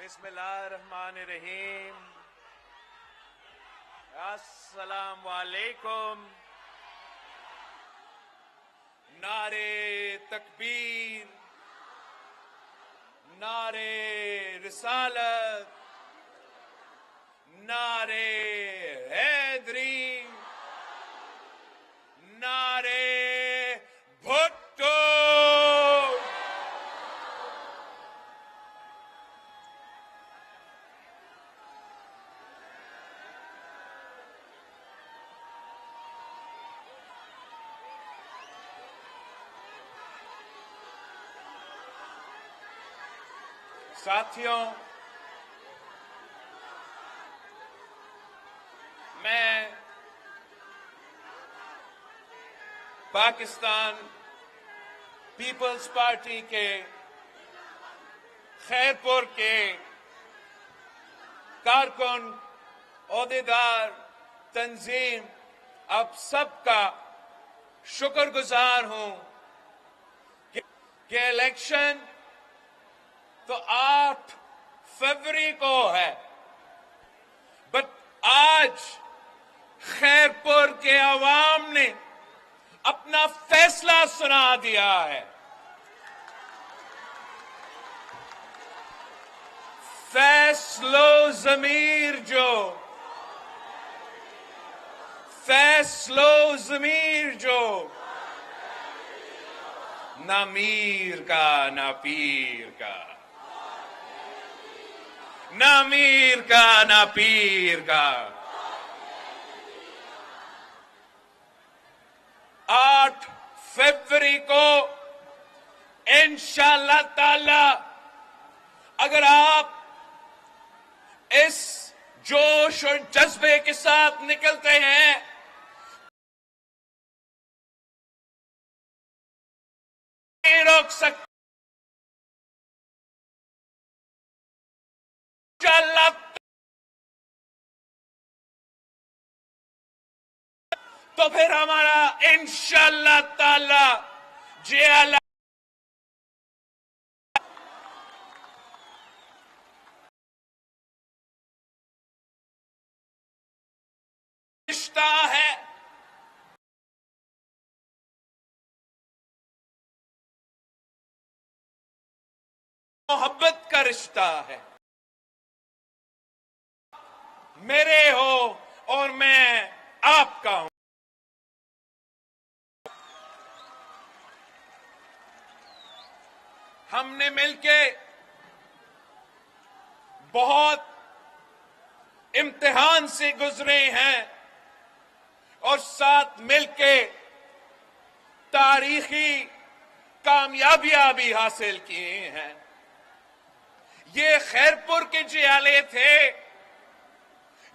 बिस्मिल्लाहिर्रहमानिर्रहीम। अस्सलाम वालेकुम। नारे तकबीर, नारे रिसालत, नारे हैदरी, नारे भुट्टो। साथियों, मैं पाकिस्तान पीपल्स पार्टी के खैरपुर के कारकुन, ओहदेदार, तंजीम, आप सबका शुक्रगुजार हूं कि इलेक्शन तो 8 फरवरी को है, बट आज खैरपुर के अवाम ने अपना फैसला सुना दिया है। फैसलो ज़मीर जो, फैसलो ज़मीर जो, ना मीर का ना पीर का, ना मीर का ना पीर का। 8 फरवरी को इंशाअल्लाह ताला अगर आप इस जोश और जज्बे के साथ निकलते हैं, नहीं रोक सकते। इंशाअल्लाह तो फिर हमारा इंशाअल्लाह ताला जे रिश्ता है, मोहब्बत का रिश्ता है। मेरे हो और मैं आपका हूं। हमने मिलके बहुत इम्तिहान से गुजरे हैं और साथ मिलके तारीखी कामयाबियां भी हासिल किए हैं। ये खैरपुर के जियाले थे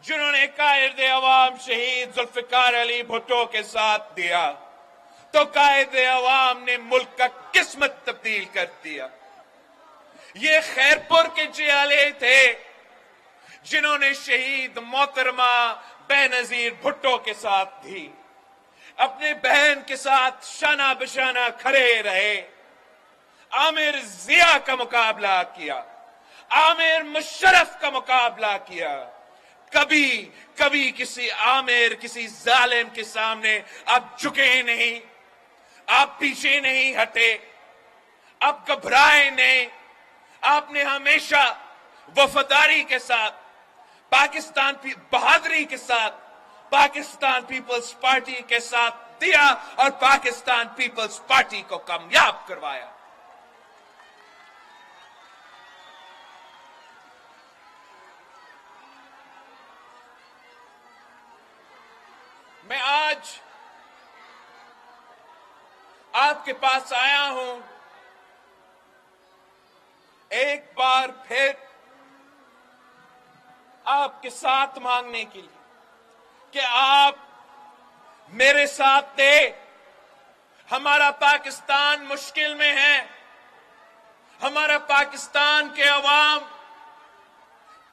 जिन्होंने कायद अवाम शहीद जुल्फिकार अली भुट्टो के साथ दिया, तो कायद अवाम ने मुल्क का किस्मत तब्दील कर दिया। ये खैरपुर के जियाले थे जिन्होंने शहीद मोहतरमा बेनजीर भुट्टो के साथ दी, अपने बहन के साथ शाना बशाना खड़े रहे, आमिर जिया का मुकाबला किया, आमिर मुशर्रफ का मुकाबला किया। कभी कभी किसी आमिर, किसी जालिम के सामने आप झुके नहीं, आप पीछे नहीं हटे, आप घबराए नहीं। आपने हमेशा वफादारी के साथ पाकिस्तान की बहादुरी के साथ पाकिस्तान पीपल्स पार्टी के साथ दिया और पाकिस्तान पीपल्स पार्टी को कामयाब करवाया। मैं आज आपके पास आया हूं एक बार फिर आपके साथ मांगने के लिए कि आप मेरे साथ दे। हमारा पाकिस्तान मुश्किल में है, हमारा पाकिस्तान के अवाम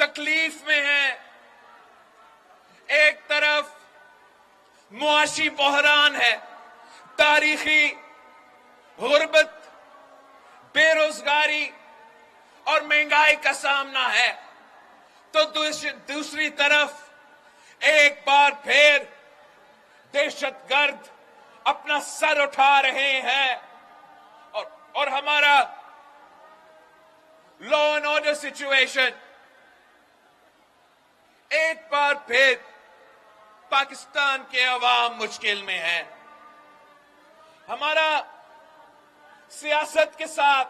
तकलीफ में है। एक तरफ मुआशी बहरान है, तारीखी गुर्बत, बेरोजगारी और महंगाई का सामना है, तो दूसरी तरफ एक बार फिर दहशतगर्द अपना सर उठा रहे हैं और हमारा लॉ एंड ऑर्डर सिचुएशन एक बार फिर पाकिस्तान के अवाम मुश्किल में है। हमारा सियासत के साथ,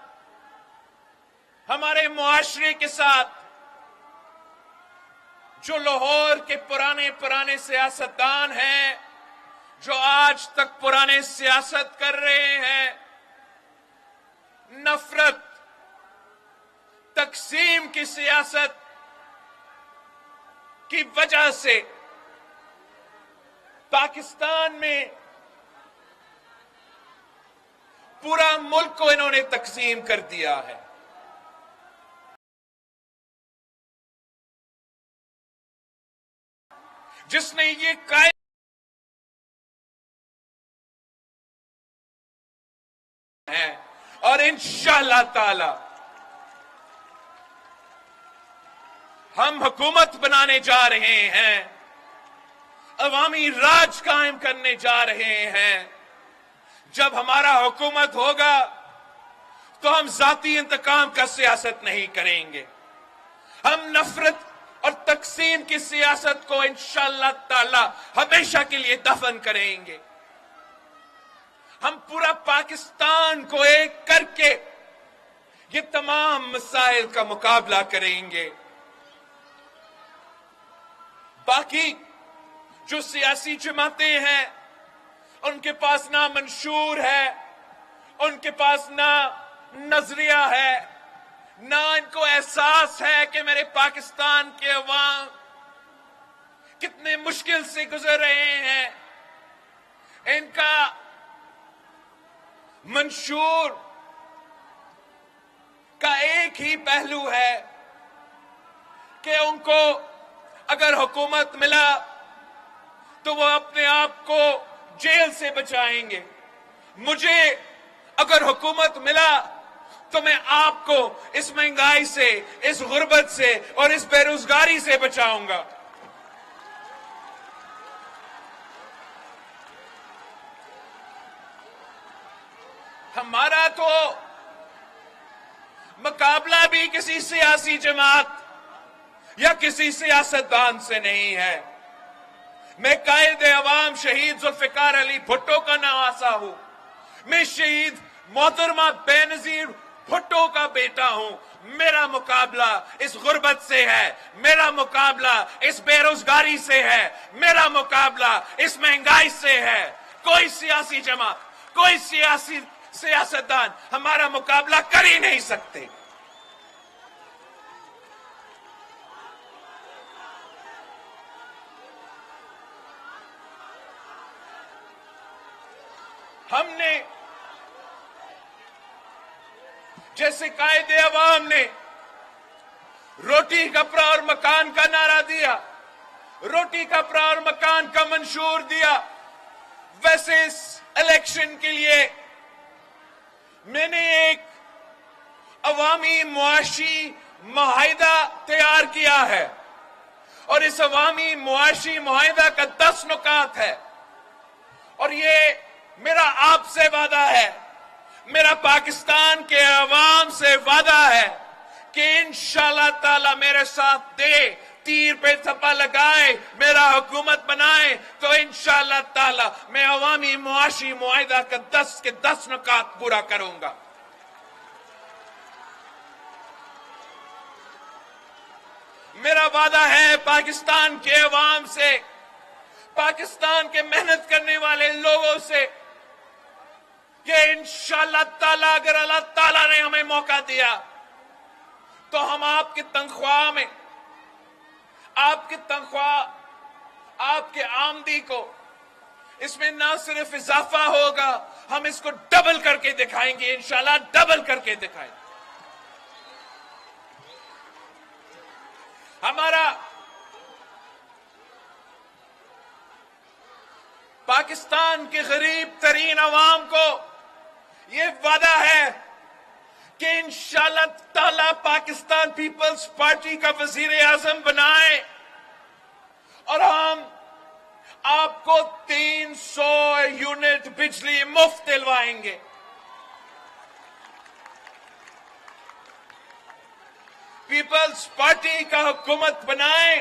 हमारे मुआशरे के साथ जो लाहौर के पुराने सियासतदान हैं, जो आज तक पुराने सियासत कर रहे हैं, नफरत, तकसीम की सियासत की वजह से पाकिस्तान में पूरा मुल्क को इन्होंने तकसीम कर दिया है। जिसने ये कायम है और इंशाअल्लाह ताला हम हुकूमत बनाने जा रहे हैं, अवामी राज कायम करने जा रहे हैं। जब हमारा हुकूमत होगा तो हम जाती इंतकाम का सियासत नहीं करेंगे, हम नफरत और तकसीम की सियासत को इंशाअल्लाह ताला हमेशा के लिए दफन करेंगे। हम पूरा पाकिस्तान को एक करके ये तमाम मसाइल का मुकाबला करेंगे। बाकी जो सियासी जमातें हैं, उनके पास ना मंशूर है, उनके पास ना नजरिया है, ना इनको एहसास है कि मेरे पाकिस्तान के अवाम कितने मुश्किल से गुजर रहे हैं। इनका मंशूर का एक ही पहलू है कि उनको अगर हुकूमत मिला तो वो अपने आप को जेल से बचाएंगे। मुझे अगर हुकूमत मिला तो मैं आपको इस महंगाई से, इस गुर्बत से और इस बेरोजगारी से बचाऊंगा। हमारा तो मुकाबला भी किसी सियासी जमात या किसी सियासतदान से नहीं है। मैं कायदे अवाम शहीद जुल्फिकार अली भुट्टो का नवासा हूं। मैं शहीद मोहतरमा बेनजीर भुट्टो का बेटा हूं। मेरा मुकाबला इस गुर्बत से है, मेरा मुकाबला इस बेरोजगारी से है, मेरा मुकाबला इस महंगाई से है। कोई सियासी जमात, कोई सियासतदान हमारा मुकाबला कर ही नहीं सकते। हमने जैसे कायदे अवाम ने रोटी कपड़ा और मकान का नारा दिया, रोटी कपड़ा और मकान का मंशूर दिया, वैसे इस इलेक्शन के लिए मैंने एक अवामी मुआशी मुआहिदा तैयार किया है और इस अवामी मुआशी मुआहिदा का 10 नुकात है और ये मेरा आपसे वादा है, मेरा पाकिस्तान के अवाम से वादा है कि इंशाअल्लाह ताला मेरे साथ दे, तीर पे थप्पा लगाए, मेरा हुकूमत बनाए तो इंशाअल्लाह ताला मैं अवामी मुआशी मुआहिदा का 10 के 10 नुकात पूरा करूंगा। मेरा वादा है पाकिस्तान के अवाम से, पाकिस्तान के मेहनत करने वाले लोगों से कि इंशाअल्लाह ताला अगर अल्लाह ताला ने हमें मौका दिया तो हम आपकी तनख्वाह में, आपकी तनख्वाह, आपके आमदी को इसमें ना सिर्फ इजाफा होगा, हम इसको डबल करके दिखाएंगे, इंशाअल्लाह डबल करके दिखाएंगे। हमारा पाकिस्तान के गरीब तरीन अवाम को यह वादा है कि इंशाअल्लाह ताला पाकिस्तान पीपल्स पार्टी का वजीर आजम बनाए और हम आपको 300 यूनिट बिजली मुफ्त दिलवाएंगे। पीपल्स पार्टी का हुकूमत बनाए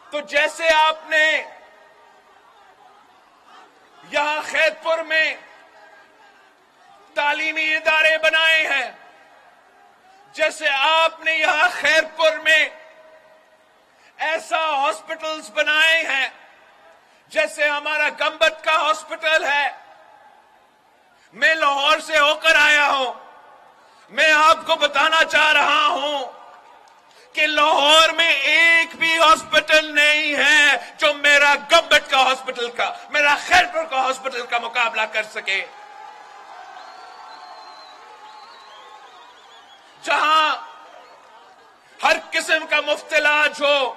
तो जैसे आपने यहां खैरपुर में तालीमी इदारे बनाए हैं, जैसे आपने यहां खैरपुर में ऐसा हॉस्पिटल्स बनाए हैं, जैसे हमारा गंबत का हॉस्पिटल है। मैं लाहौर से होकर आया हूं, मैं आपको बताना चाह रहा हूं कि लाहौर में एक भी हॉस्पिटल नहीं है जो मेरा गंबत का हॉस्पिटल का, मेरा खैरपुर का हॉस्पिटल का मुकाबला कर सके। जहां हर किस्म का मुफ्त इलाज हो,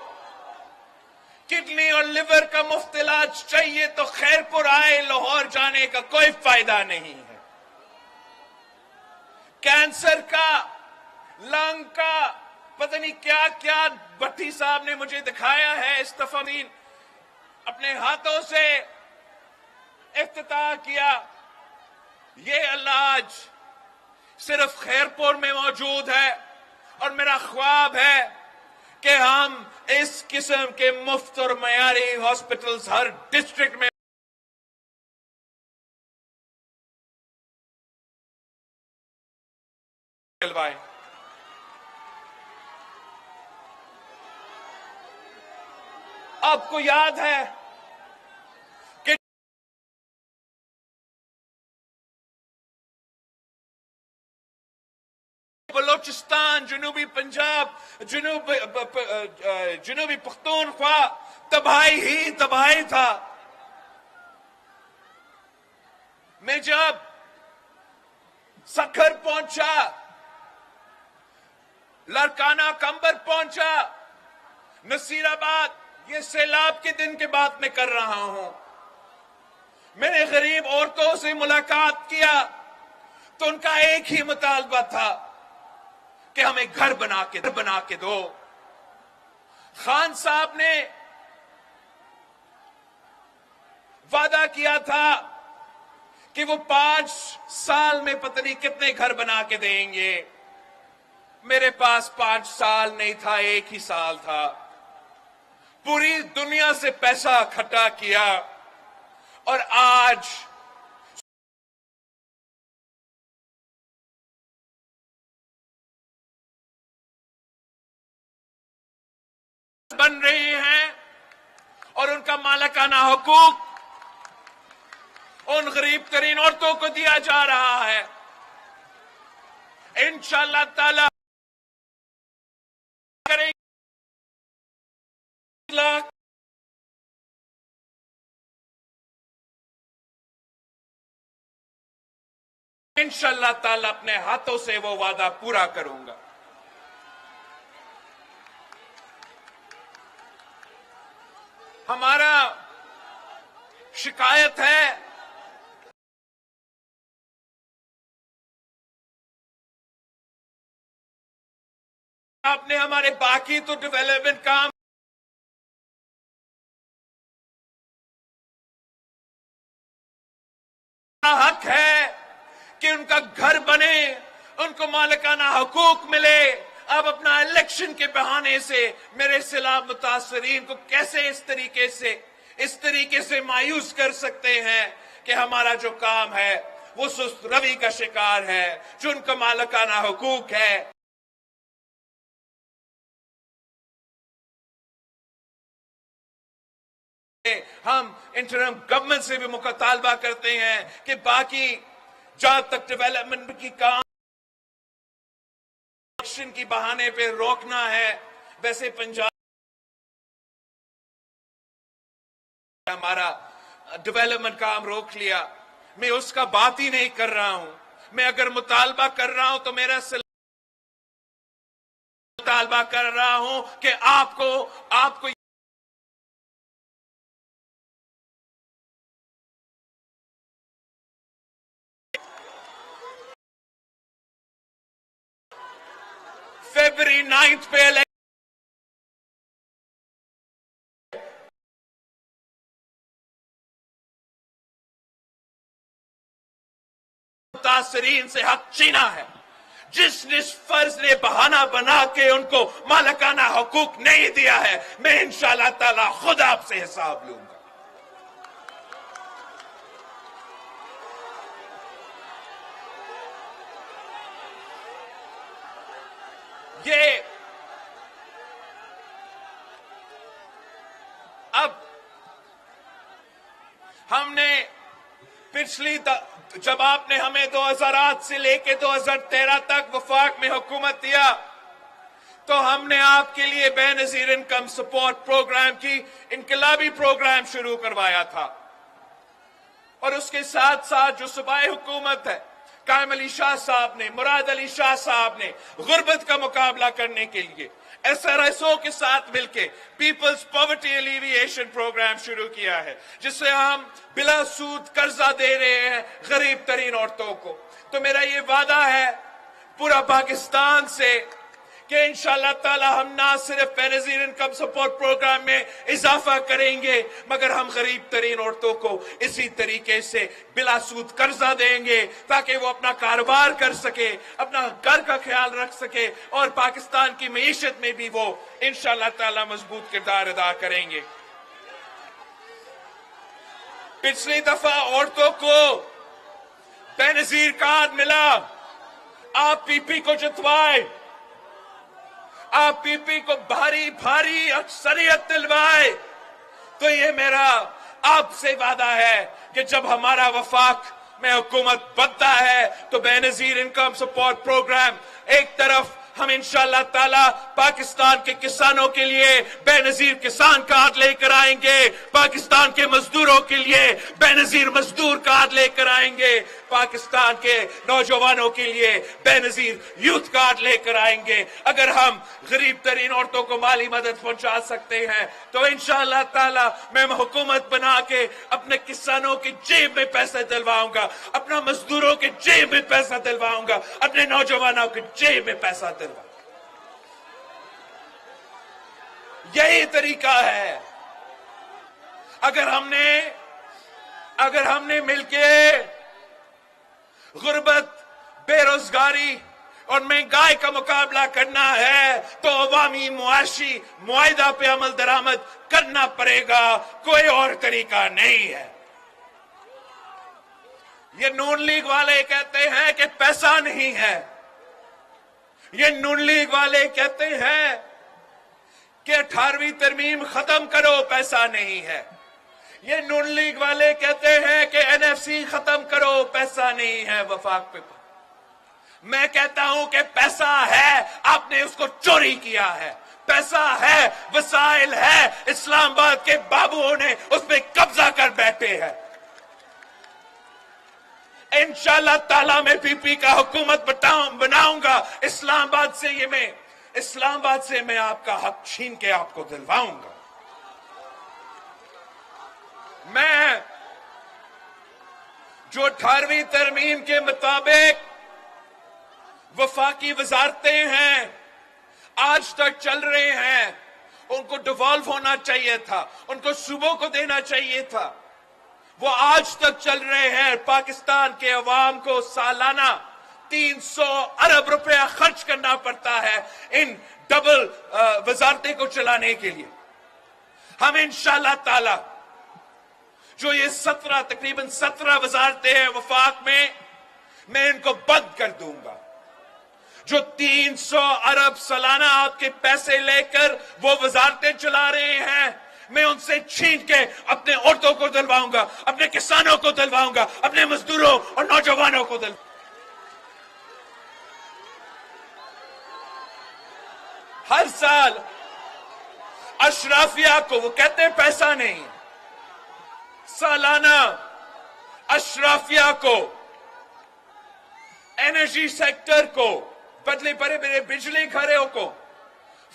किडनी और लिवर का मुफ्त इलाज चाहिए तो खैरपुर आए, लाहौर जाने का कोई फायदा नहीं है। कैंसर का, लंग का, पता नहीं क्या क्या भट्टी साहब ने मुझे दिखाया है, इस्तफामीन अपने हाथों से इफ्तिताह किया। ये इलाज सिर्फ खैरपुर में मौजूद है और मेरा ख्वाब है कि हम इस किस्म के मुफ्त और मयारी हॉस्पिटल्स हर डिस्ट्रिक्ट में दिलवाएं। आपको याद है कि बलोचिस्तान, जनूबी पंजाब, जनूबी पख्तूनख्वा तबाही ही तबाही था। मैं जब सखर पहुंचा, लारकाना कंबर पहुंचा, नसीराबाद, ये सैलाब के दिन के बात में कर रहा हूं, मैंने गरीब औरतों से मुलाकात किया तो उनका एक ही मुतालबा था कि हमें घर बना के दो। खान साहब ने वादा किया था कि वो 5 साल में पता नहीं कितने घर बना के देंगे। मेरे पास 5 साल नहीं था, एक ही साल था। पूरी दुनिया से पैसा इकट्ठा किया और आज बन रही हैं और उनका मालिकाना हुकूक उन गरीब तरीन औरतों को दिया जा रहा है। इंशाअल्लाह ताला करेंगे। इंशाअल्लाह ताला अपने हाथों से वो वादा पूरा करूंगा। हमारा शिकायत है आपने हमारे बाकी तो डेवलपमेंट काम हक है कि उनका घर बने, उनको मालिकाना हुकूक मिले। अब अपना इलेक्शन के बहाने से मेरे सैलाब मुतासरीन को कैसे इस तरीके से मायूस कर सकते हैं कि हमारा जो काम है वो सुस्त रवि का शिकार है, जो उनका मालिकाना हुकूक है। हम इंटरम गवर्नमेंट से भी मुतालबा करते हैं कि बाकी जहां तक डेवलपमेंट की काम इलेक्शन की बहाने पे रोकना है, वैसे पंजाब हमारा डेवलपमेंट काम रोक लिया। मैं उसका बात ही नहीं कर रहा हूं। मैं अगर मुतालबा कर रहा हूं तो मेरा मुतालबा कर रहा हूं कि आपको जनवरी 9 पे मुतासरीन से हक छीना है। जिस फर्ज ने बहाना बना के उनको मालिकाना हकूक नहीं दिया है, मैं इंशाअल्लाह ताला खुद आपसे हिसाब लूंगा। ये अब हमने पिछली जब आपने हमें 2008 से लेके 2013 तक वफाक में हुकूमत दिया, तो हमने आपके लिए बेनजीर इनकम सपोर्ट प्रोग्राम की इनकलाबी प्रोग्राम शुरू करवाया था। और उसके साथ साथ जो सूबाई हुकूमत है, कायम अली शाह साहब ने, मुराद अली शाह साहब ने गुर्बत का मुकाबला करने के लिए SRSO के साथ मिलके पीपल्स पॉवर्टी एलिविएशन प्रोग्राम शुरू किया है, जिससे हम बिला सूद कर्जा दे रहे हैं गरीब तरीन औरतों को। तो मेरा ये वादा है पूरा पाकिस्तान से कि इंशाअल्लाह ताला हम ना सिर्फ बेनजीर इनकम सपोर्ट प्रोग्राम में इजाफा करेंगे, मगर हम गरीब तरीन औरतों को इसी तरीके से बिला सूद कर्जा देंगे ताकि वो अपना कारोबार कर सके, अपना घर का ख्याल रख सके और पाकिस्तान की मईशत में भी वो इंशाअल्लाह ताला मजबूत किरदार अदा करेंगे। पिछली दफा औरतों को बेनजीर कार्ड मिला, आप पीपी को जितवाए, आप पीपी को भारी भारी अक्सरियत दिलवाए। तो ये मेरा आपसे वादा है कि जब हमारा वफाक में हुकूमत बनता है तो बेनजीर इनकम सपोर्ट प्रोग्राम एक तरफ हम इंशाअल्लाह ताला पाकिस्तान के किसानों के लिए बेनजीर किसान कार्ड लेकर आएंगे, पाकिस्तान के मजदूरों के लिए बेनजीर मजदूर कार्ड लेकर आएंगे, पाकिस्तान के नौजवानों के लिए बेनजीर यूथ कार्ड लेकर आएंगे। अगर हम गरीब तरीन औरतों को माली मदद पहुंचा सकते हैं तो इंशाअल्लाह ताला मैं हुकूमत बना के अपने किसानों की जेब में पैसे दिलवाऊंगा, अपना मजदूरों के जेब में पैसा दिलवाऊंगा, अपने नौजवानों के जेब में पैसा दिलवाऊंगा। यही तरीका है। अगर हमने मिलके गुर्बत, बेरोजगारी और महंगाई का मुकाबला करना है तो अवामी मुआशी मुआहिदा पे अमल दरामद करना पड़ेगा, कोई और तरीका नहीं है। ये नून लीग वाले कहते हैं कि पैसा नहीं है, ये नून लीग वाले कहते हैं कि 18वीं तरमीम खत्म करो, पैसा नहीं है। ये नून लीग वाले कहते हैं कि NFC खत्म करो, पैसा नहीं है वफाक पे। मैं कहता हूं कि पैसा है, आपने उसको चोरी किया है। पैसा है, वसाइल है, इस्लामाबाद के बाबुओं ने उस पर कब्जा कर बैठे हैं। इंशाअल्लाह ताला मैं पीपी का हुकूमत बनाऊंगा। इस्लामाबाद से मैं आपका हक छीन के आपको दिलवाऊंगा। मैं जो 18वीं तरमीम के मुताबिक वफाकी वजारतें हैं आज तक चल रहे हैं, उनको डिवॉल्व होना चाहिए था, उनको सूबों को देना चाहिए था, वो आज तक चल रहे हैं। पाकिस्तान के अवाम को सालाना 300 अरब रुपया खर्च करना पड़ता है इन डबल वजारतें को चलाने के लिए। हम इंशाअल्लाह ताला जो ये तकरीबन 17 वजारतें हैं वफाक में, मैं इनको बंद कर दूंगा। जो 300 अरब सालाना आपके पैसे लेकर वो वजारतें चला रहे हैं, मैं उनसे छीन के अपने औरतों को दिलवाऊंगा, अपने किसानों को दिलवाऊंगा, अपने मजदूरों और नौजवानों को दिलवाऊंगा। हर साल अशराफिया को, वो कहते हैं पैसा नहीं, सालाना अशराफिया को, एनर्जी सेक्टर को, बदले बड़े बड़े बिजली घरों को,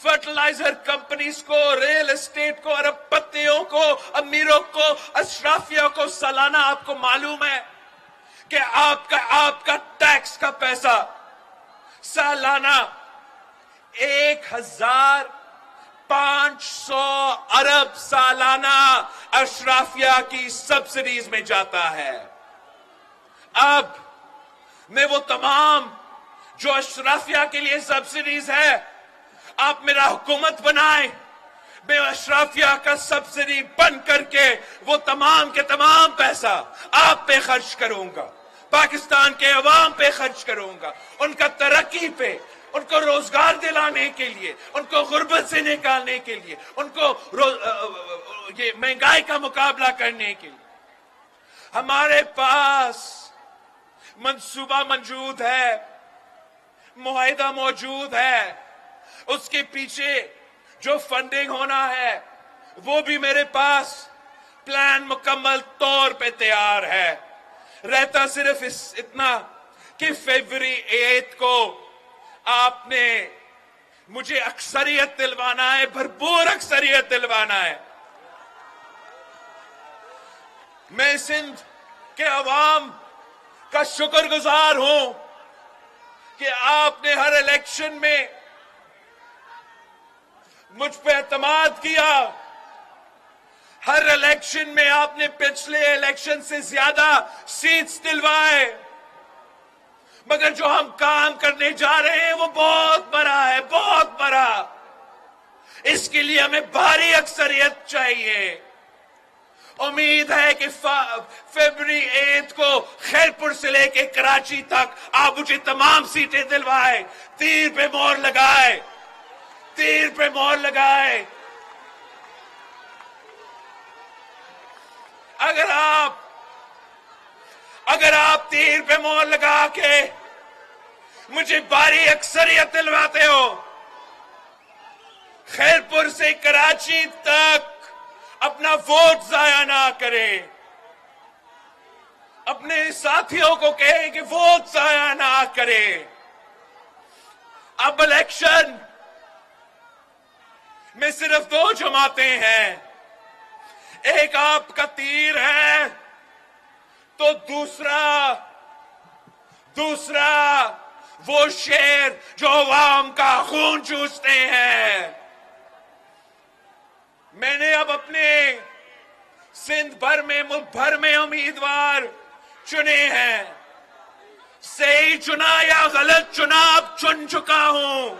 फर्टिलाइजर कंपनीज को, रियल एस्टेट को, अरबपतियों को, अमीरों को, अशराफिया को सालाना आपको मालूम है कि आपका टैक्स का पैसा सालाना 1,500 अरब सालाना अशराफिया की सब्सिडीज में जाता है। अब मैं वो तमाम जो अशराफिया के लिए सब्सिडीज है, आप मेरा हुकूमत बनाए, मैं अशराफिया का सब्सिडी बंद करके वो तमाम के तमाम पैसा आप पे खर्च करूंगा, पाकिस्तान के अवाम पे खर्च करूंगा, उनका तरक्की पे, उनको रोजगार दिलाने के लिए, उनको गुर्बत से निकालने के लिए, उनको ये महंगाई का मुकाबला करने के लिए। हमारे पास मंसूबा मौजूद है, मुआहिदा मौजूद है, उसके पीछे जो फंडिंग होना है वो भी मेरे पास प्लान मुकम्मल तौर पे तैयार है। रहता सिर्फ इतना कि फरवरी 8 को आपने मुझे अक्सरियत दिलवाना है, भरपूर अक्सरियत दिलवाना है। मैं सिंध के अवाम का शुक्रगुजार हूं कि आपने हर इलेक्शन में मुझ पे एतमाद किया। हर इलेक्शन में आपने पिछले इलेक्शन से ज्यादा सीट्स दिलवाए, मगर जो हम काम करने जा रहे हैं वो बहुत बड़ा है, बहुत बड़ा। इसके लिए हमें भारी अक्सरियत चाहिए। उम्मीद है कि फरवरी 8 को खैरपुर से लेके कराची तक आप मुझे तमाम सीटें दिलवाए, तीर पे मोहर लगाए, तीर पे मोहर लगाए। अगर आप तीर पे मोहर लगा के मुझे भारी अक्सरियत दिलवाते हो, खैरपुर से कराची तक अपना वोट जाया ना करें, अपने साथियों को कहें कि वोट जाया ना करें। अब इलेक्शन में सिर्फ दो जमातें हैं, एक आपका तीर है तो दूसरा वो शेर जो अवाम का खून चूसते हैं। मैंने अब अपने सिंध भर में, मुल्क भर में उम्मीदवार चुने हैं। सही चुना या गलत चुना, अब चुन चुका हूं।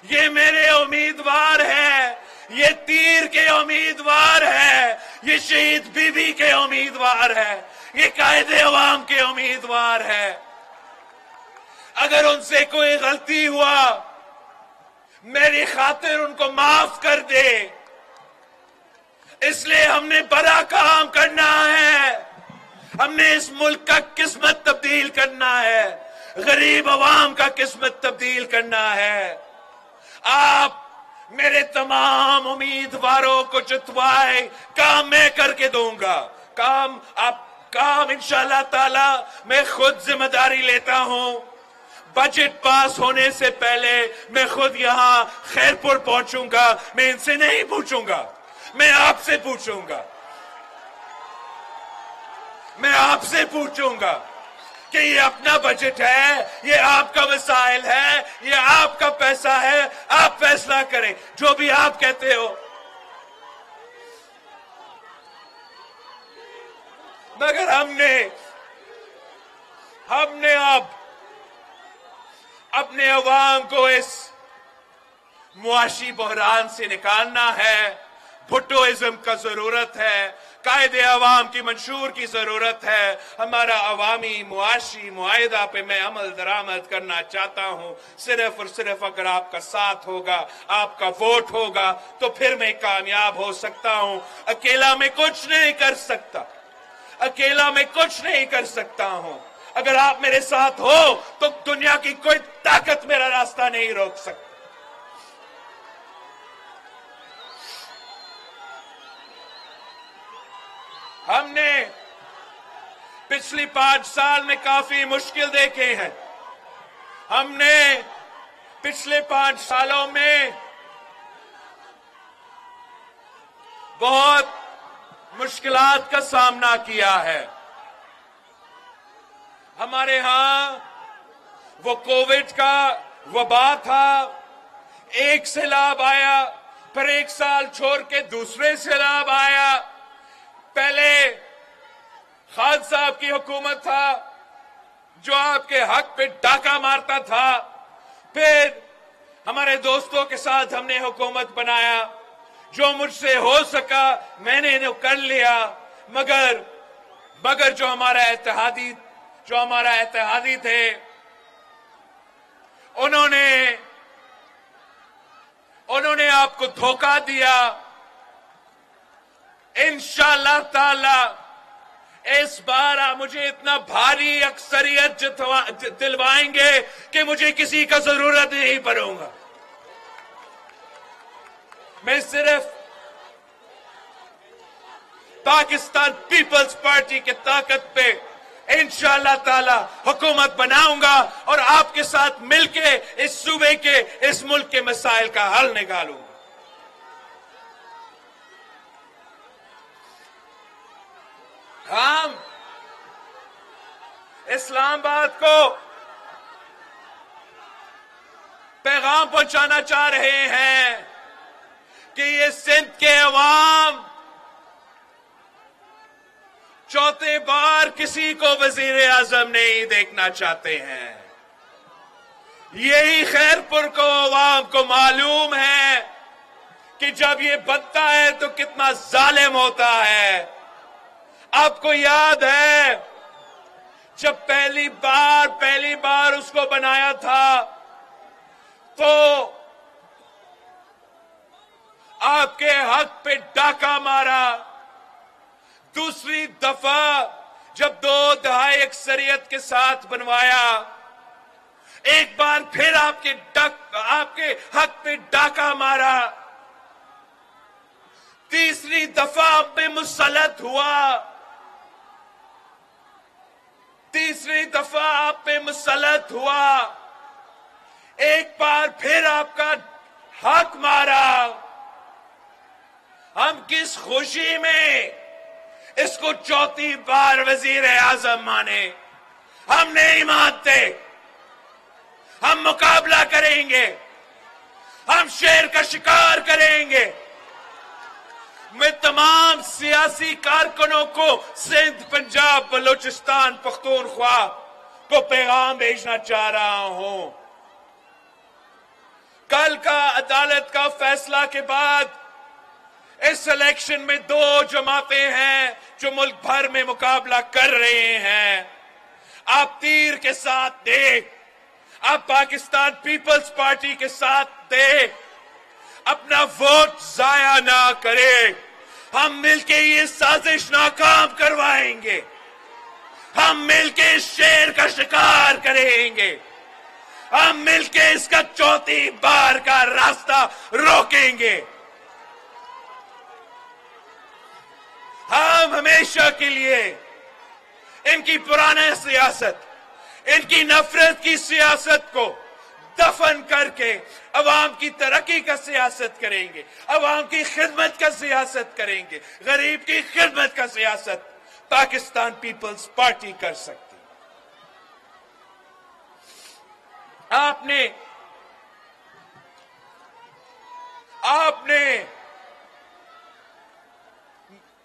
ये मेरे उम्मीदवार है, ये तीर के उम्मीदवार है, ये शहीद बीबी के उम्मीदवार है, ये कायदे अवाम के उम्मीदवार है। अगर उनसे कोई गलती हुआ, मेरी खातिर उनको माफ कर दे। इसलिए हमने बड़ा काम करना है, हमने इस मुल्क का किस्मत तब्दील करना है, गरीब अवाम का किस्मत तब्दील करना है। आप मेरे तमाम उम्मीदवारों को जितवाए, काम मैं करके दूंगा। काम इंशाअल्लाह ताला मैं खुद जिम्मेदारी लेता हूं। बजट पास होने से पहले मैं खुद यहां खैरपुर पहुंचूंगा। मैं इनसे नहीं पूछूंगा, मैं आपसे पूछूंगा। मैं आपसे पूछूंगा कि ये अपना बजट है, ये आपका वसाइल है, ये आपका पैसा है, आप फैसला करें, जो भी आप कहते हो। मगर हमने अब अपने अवाम को इस मुआशी बहरान से निकालना है। भुट्टोइज्म का जरूरत है, कायदे अवाम की मंशूर की जरूरत है। हमारा अवामी मुआशी मुआहिदा पे मैं अमल दरामद करना चाहता हूं। सिर्फ और सिर्फ अगर आपका साथ होगा, आपका वोट होगा, तो फिर मैं कामयाब हो सकता हूं। अकेला मैं कुछ नहीं कर सकता, अकेला मैं कुछ नहीं कर सकता हूं। अगर आप मेरे साथ हो तो दुनिया की कोई ताकत मेरा रास्ता नहीं रोक सकती। हमने पिछली 5 साल में काफी मुश्किल देखे हैं। हमने पिछले 5 सालों में बहुत मुश्किलात का सामना किया है। हमारे यहां वो कोविड का वबा था, एक सैलाब आया, फिर एक साल छोड़ के दूसरे सैलाब आया। पहले खान साहब की हुकूमत था जो आपके हक पे डाका मारता था, फिर हमारे दोस्तों के साथ हमने हुकूमत बनाया, जो मुझसे हो सका मैंने इन्हें कर लिया, मगर जो हमारा इत्तेहादी थे उन्होंने आपको धोखा दिया। इंशाअल्लाह ताला इस बार आप मुझे इतना भारी अक्सरियत दिलवाएंगे कि मुझे किसी का जरूरत नहीं पड़ूंगा। मैं सिर्फ पाकिस्तान पीपल्स पार्टी की ताकत पे इंशाअल्लाह ताला हुकूमत बनाऊंगा और आपके साथ मिलके इस सूबे के, इस मुल्क के मसाइल का हल निकालूंगा। हम इस्लामाबाद को पैगाम पहुंचाना चाह रहे हैं कि ये सिंध के अवाम चौथे बार किसी को वजीर आजम नहीं देखना चाहते हैं। यही खैरपुर को अवाम को मालूम है कि जब ये बनता है तो कितना जालिम होता है। आपको याद है जब पहली बार उसको बनाया था तो आपके हक पे डाका मारा। दूसरी दफा जब 2 दहाई अक्सरियत के साथ बनवाया, एक बार फिर आपके हक पे डाका मारा। तीसरी दफा आप पे मुसल्लत हुआ। एक बार फिर आपका हक मारा। हम किस खुशी में इसको चौथी बार वजीर आजम माने? हम नहीं मानते। हम मुकाबला करेंगे, हम शेर का शिकार करेंगे। मैं तमाम सियासी कारकुनों को सिंध, पंजाब, बलूचिस्तान, पख्तूनख्वा को पैगाम भेजना चाह रहा हूं। कल का अदालत का फैसला के बाद इस इलेक्शन में 2 जमातें हैं जो मुल्क भर में मुकाबला कर रहे हैं। आप तीर के साथ दे, आप पाकिस्तान पीपल्स पार्टी के साथ दे, अपना वोट जाया ना करे। हम मिलके ये साजिश नाकाम करवाएंगे। हम मिलके इस शेर का शिकार करेंगे। हम मिलके इसका चौथी बार का रास्ता रोकेंगे। हम हमेशा के लिए इनकी पुरानी सियासत, इनकी नफरत की सियासत को दफन करके अवाम की तरक्की का सियासत करेंगे, अवाम की खिदमत का सियासत करेंगे। गरीब की खिदमत का सियासत पाकिस्तान पीपल्स पार्टी कर सकती।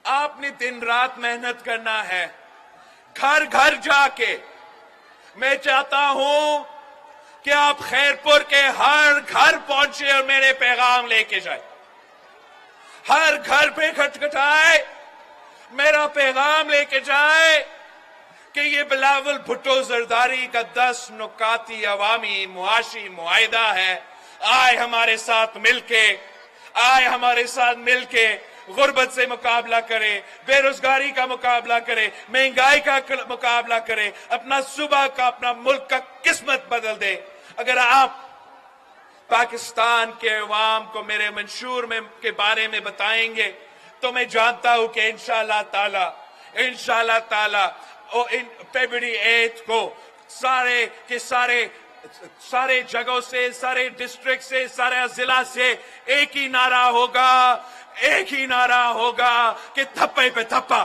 आपने दिन रात मेहनत करना है, घर घर जाके। मैं चाहता हूं कि आप खैरपुर के हर घर पहुंचे और मेरे पैगाम लेके जाए। हर घर पे खटखटाए, मेरा पैगाम लेके जाए कि ये बिलावल भुट्टो जरदारी का 10 नुकाती अवामी मुआशी मुआहिदा है। आए हमारे साथ मिलके गुर्बत से मुकाबला करे, बेरोजगारी का मुकाबला करे, महंगाई का मुकाबला करे, अपना सूबा का, अपना मुल्क का किस्मत बदल दे। अगर आप पाकिस्तान के अवाम को मेरे मंशूर के बारे में बताएंगे तो मैं जानता हूं कि इंशाअल्लाह ताला फरवरी 8 को सारे जगहों से, सारे डिस्ट्रिक्ट से, सारे जिला से एक ही नारा होगा कि थप्पे पे थप्पा,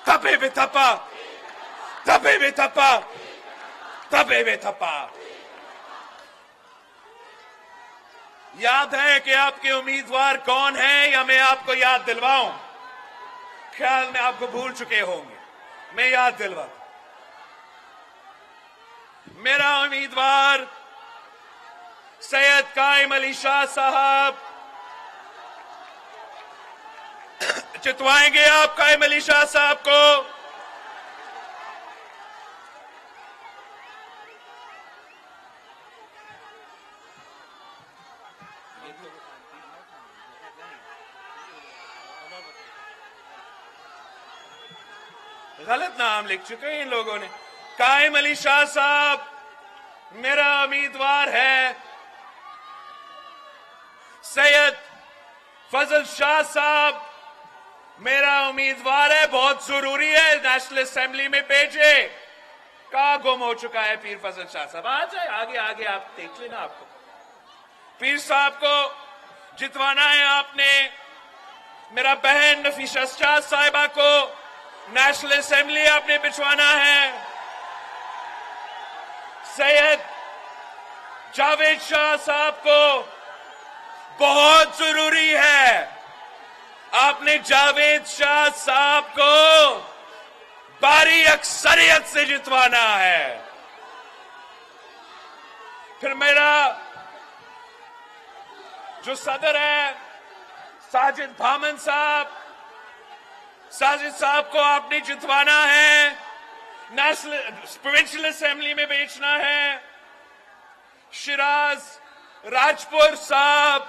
थप्पे पे थप्पा, थप्पे पे थप्पा, थप्पे पे थप्पा। याद है कि आपके उम्मीदवार कौन है या मैं आपको याद दिलवाऊं? ख्याल में आपको भूल चुके होंगे, मैं याद दिलवाता। मेरा उम्मीदवार सैयद कायम अली शाह साहब। जितवाएंगे आप कायम अली शाह साहब को? गलत नाम लिख चुके हैं इन लोगों ने। कायम अली शाह साहब मेरा उम्मीदवार है। सैयद फजल शाह साहब मेरा उम्मीदवार है। बहुत जरूरी है नेशनल असेंबली में भेजे। कहां गुम हो चुका है पीर फजल शाह साहब? आ जाए आगे आगे, आप देख लेना। आपको पीर साहब को जितवाना है आपने। मेरा बहन नफीसा शाह साहिबा को नेशनल असेंबली आपने बिछवाना है। सैयद जावेद शाह साहब को बहुत जरूरी है, आपने जावेद शाह साहब को भारी अक्सरियत से जितवाना है। फिर मेरा जो सदर है साजिद भामन साहब, साजिद साहब को आपने जितवाना है। नेशनल प्रोविंशियल असेंबली में भेजना है। शिराज राजपुर साहब,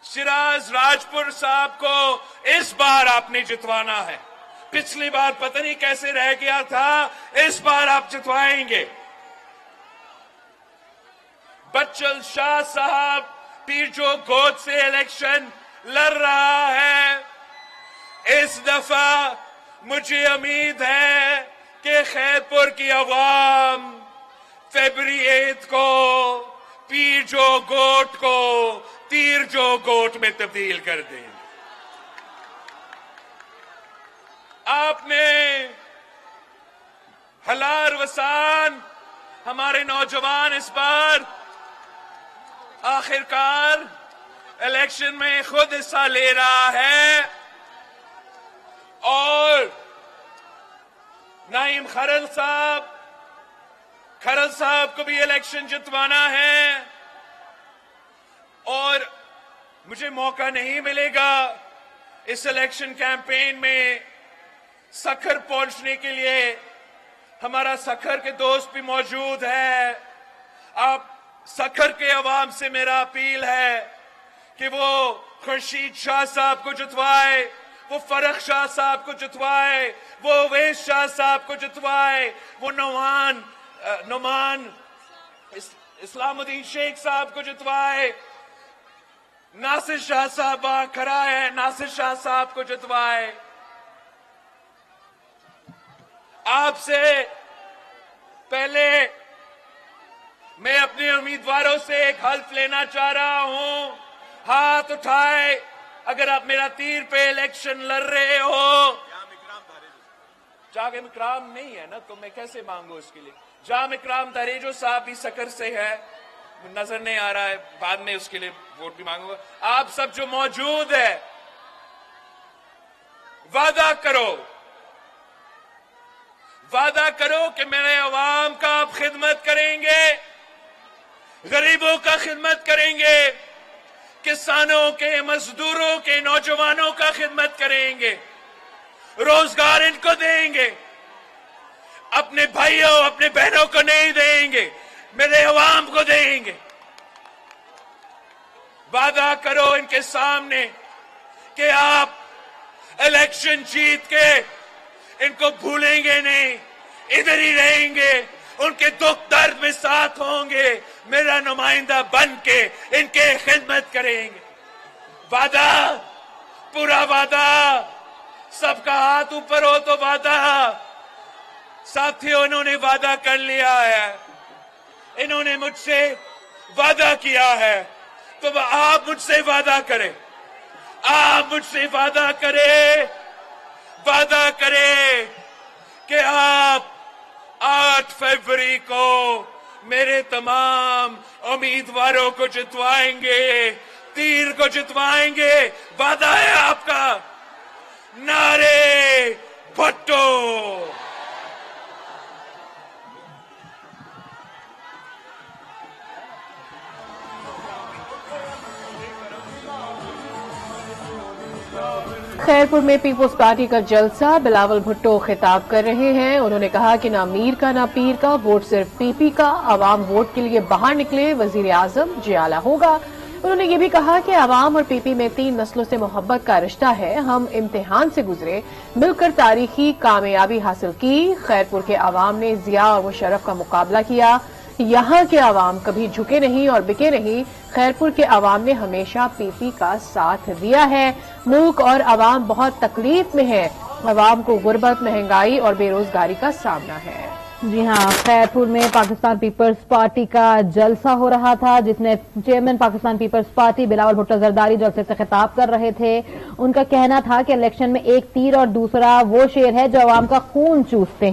शिराज राजपुर साहब को इस बार आपने जितवाना है। पिछली बार पता नहीं कैसे रह गया था, इस बार आप जितवाएंगे। बच्चल शाह साहब पीर जो गोद से इलेक्शन लड़ रहा है, इस दफा मुझे उम्मीद है कि खैरपुर की आवाम फरवरी 8 को पीर जो गोट को तीर जो गोट में तब्दील कर देंगे। आपने हलार वसान हमारे नौजवान इस बार आखिरकार इलेक्शन में खुद हिस्सा ले रहा है और नाइम खरल साहब को भी इलेक्शन जितवाना है। और मुझे मौका नहीं मिलेगा इस इलेक्शन कैंपेन में सखर पहुंचने के लिए। हमारा सखर के दोस्त भी मौजूद है। आप सखर के अवाम से मेरा अपील है कि वो खुर्शीद शाह साहब को जितवाए, वो फरख शाह साहब को जितवाए, वो अवैस शाह साहब को जितवाए, वो नुमान इस्लामुद्दीन शेख साहब को जितवाए, नासिर शाह साहब खड़ा है, नासिर शाह साहब को जितवाए। आपसे पहले मैं अपने उम्मीदवारों से एक हल्फ लेना चाह रहा हूं। हाथ उठाए अगर आप मेरा तीर पे इलेक्शन लड़ रहे हो। जाम इकराम नहीं है ना, तो मैं कैसे मांगू उसके लिए? जाम इकराम दरेजो साहब भी सकर से है, नजर नहीं आ रहा है, बाद में उसके लिए वोट भी मांगूंगा। आप सब जो मौजूद है, वादा करो कि मेरे अवाम का आप खिदमत करेंगे, गरीबों का खिदमत करेंगे, किसानों के, मजदूरों के, नौजवानों का खिदमत करेंगे, रोजगार इनको देंगे, अपने भाइयों अपने बहनों को नहीं देंगे, मेरे अवाम को देंगे। वादा करो इनके सामने कि आप इलेक्शन जीत के इनको भूलेंगे नहीं, इधर ही रहेंगे, उनके दुख दर्द में साथ होंगे, मेरा नुमाइंदा बन के इनके खिदमत करेंगे। वादा, पूरा वादा, सबका हाथ ऊपर हो तो वादा। साथियों, इन्होंने वादा कर लिया है, इन्होंने मुझसे वादा किया है, तो आप मुझसे वादा करें, आप मुझसे वादा करें, वादा करें कि आप 8 फरवरी को मेरे तमाम उम्मीदवारों को जितवाएंगे, तीर को जितवाएंगे, वादा है आपका। नारे भुट्टो। खैरपुर में पीपुल्स पार्टी का जलसा, बिलावल भुट्टो खिताब कर रहे हैं। उन्होंने कहा कि ना मीर का ना पीर का, वोट सिर्फ पीपी का। अवाम वोट के लिए बाहर निकले, वजीर आजम जियाला होगा। उन्होंने ये भी कहा कि अवाम और पीपी में 3 नस्लों से मोहब्बत का रिश्ता है। हम इम्तिहान से गुजरे, मिलकर तारीखी कामयाबी हासिल की। खैरपुर के अवाम ने जिया और मुशर्रफ का मुकाबला किया। यहाँ के अवाम कभी झुके नहीं और बिके नहीं। खैरपुर के अवाम ने हमेशा पीपी का साथ दिया है। मुल्क और अवाम बहुत तकलीफ में है। अवाम को गुर्बत, महंगाई और बेरोजगारी का सामना है। जी हाँ, खैरपुर में पाकिस्तान पीपल्स पार्टी का जलसा हो रहा था, जिसने चेयरमैन पाकिस्तान पीपल्स पार्टी बिलावल भुट्टो जरदारी जलसे से खिताब कर रहे थे। उनका कहना था कि इलेक्शन में एक तीर और दूसरा वो शेर है जो अवाम का खून चूसते हैं।